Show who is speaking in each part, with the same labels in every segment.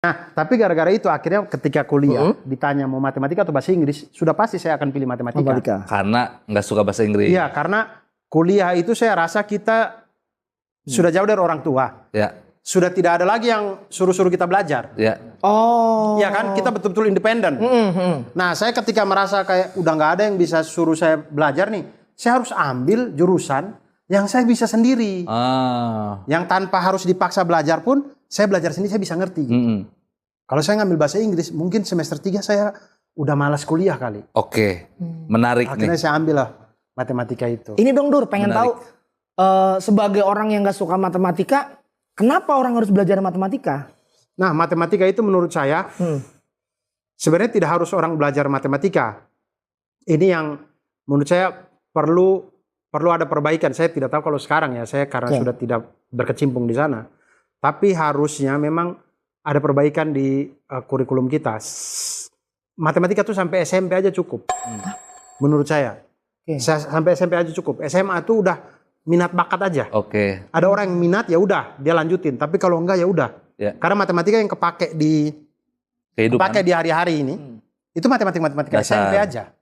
Speaker 1: Nah, tapi gara-gara itu akhirnya ketika kuliah ditanya mau matematika atau bahasa Inggris, sudah pasti saya akan pilih matematika.
Speaker 2: Karena nggak suka bahasa Inggris.
Speaker 1: Iya, karena kuliah itu saya rasa kita sudah jauh dari orang tua.
Speaker 2: Ya.
Speaker 1: Sudah tidak ada lagi yang suruh-suruh kita belajar.
Speaker 2: Ya.
Speaker 3: Oh.
Speaker 1: Iya kan, kita betul-betul independen. Nah, saya ketika merasa kayak udah nggak ada yang bisa suruh saya belajar nih, saya harus ambil jurusan yang saya bisa sendiri. Yang tanpa harus dipaksa belajar pun, saya belajar sendiri, saya bisa ngerti. Gitu. Kalau saya ngambil bahasa Inggris, mungkin semester 3 saya udah malas kuliah kali.
Speaker 2: Oke, menarik
Speaker 1: Akhirnya
Speaker 2: nih.
Speaker 1: saya ambil lah matematika itu.
Speaker 3: Ini dong Dur, pengen
Speaker 2: Menarik.
Speaker 3: tahu sebagai orang yang gak suka matematika, kenapa orang harus belajar matematika?
Speaker 1: Nah, matematika itu menurut saya, sebenarnya tidak harus orang belajar matematika. Ini yang menurut saya perlu ada perbaikan. Saya tidak tahu kalau sekarang ya, saya karena sudah tidak berkecimpung di sana. Tapi harusnya memang ada perbaikan di kurikulum kita. Matematika tuh sampai SMP aja cukup. Menurut saya. Sampai SMP aja cukup. SMA tuh udah minat bakat aja. Ada orang yang minat ya udah dia lanjutin. Tapi kalau enggak ya udah. Karena matematika yang kepake di hari-hari ini itu matematika SMP aja.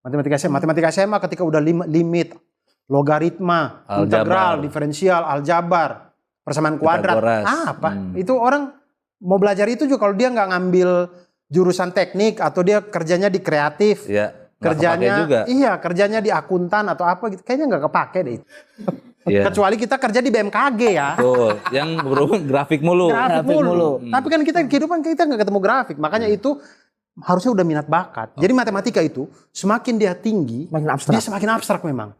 Speaker 1: Matematika SMA ketika udah limit, logaritma, integral, diferensial, aljabar, persamaan kuadrat, itu orang mau belajar itu juga kalau dia nggak ngambil jurusan teknik atau dia kerjanya di kreatif, kerjanya kerjanya di akuntan atau apa gitu, kayaknya nggak kepake deh. Kecuali kita kerja di BMKG ya.
Speaker 2: Betul, yang berhubung grafik mulu.
Speaker 1: Tapi kan kita kehidupan kita nggak ketemu grafik, makanya itu harusnya udah minat bakat. Jadi matematika itu semakin dia tinggi, dia semakin abstrak memang.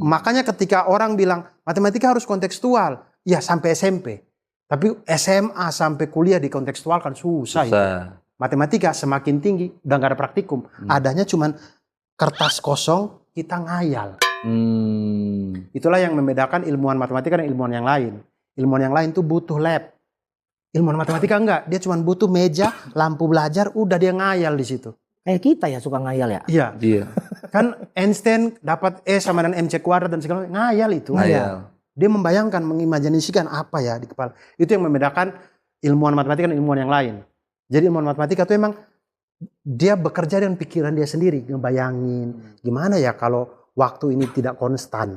Speaker 1: Makanya ketika orang bilang matematika harus kontekstual, ya sampai SMP. Tapi SMA sampai kuliah dikontekstualkan susah. Itu. Matematika semakin tinggi, udah gak ada praktikum. Adanya cuman kertas kosong, kita ngayal. Itulah yang membedakan ilmuwan matematika dan ilmuwan yang lain. Ilmuwan yang lain tuh butuh lab. Ilmuwan matematika enggak, dia cuman butuh meja, lampu belajar, udah dia ngayal di situ.
Speaker 3: Kayak kita ya suka ngayal ya?
Speaker 1: Iya. Kan Einstein dapat E sama dengan MC kuadrat dan segala macam, ngayal itu. Dia membayangkan, mengimajinasikan apa ya di kepala. Itu yang membedakan ilmuwan matematika dan ilmuwan yang lain. Jadi ilmuwan matematika itu emang dia bekerja dengan pikiran dia sendiri, ngebayangin gimana ya kalau waktu ini tidak konstan.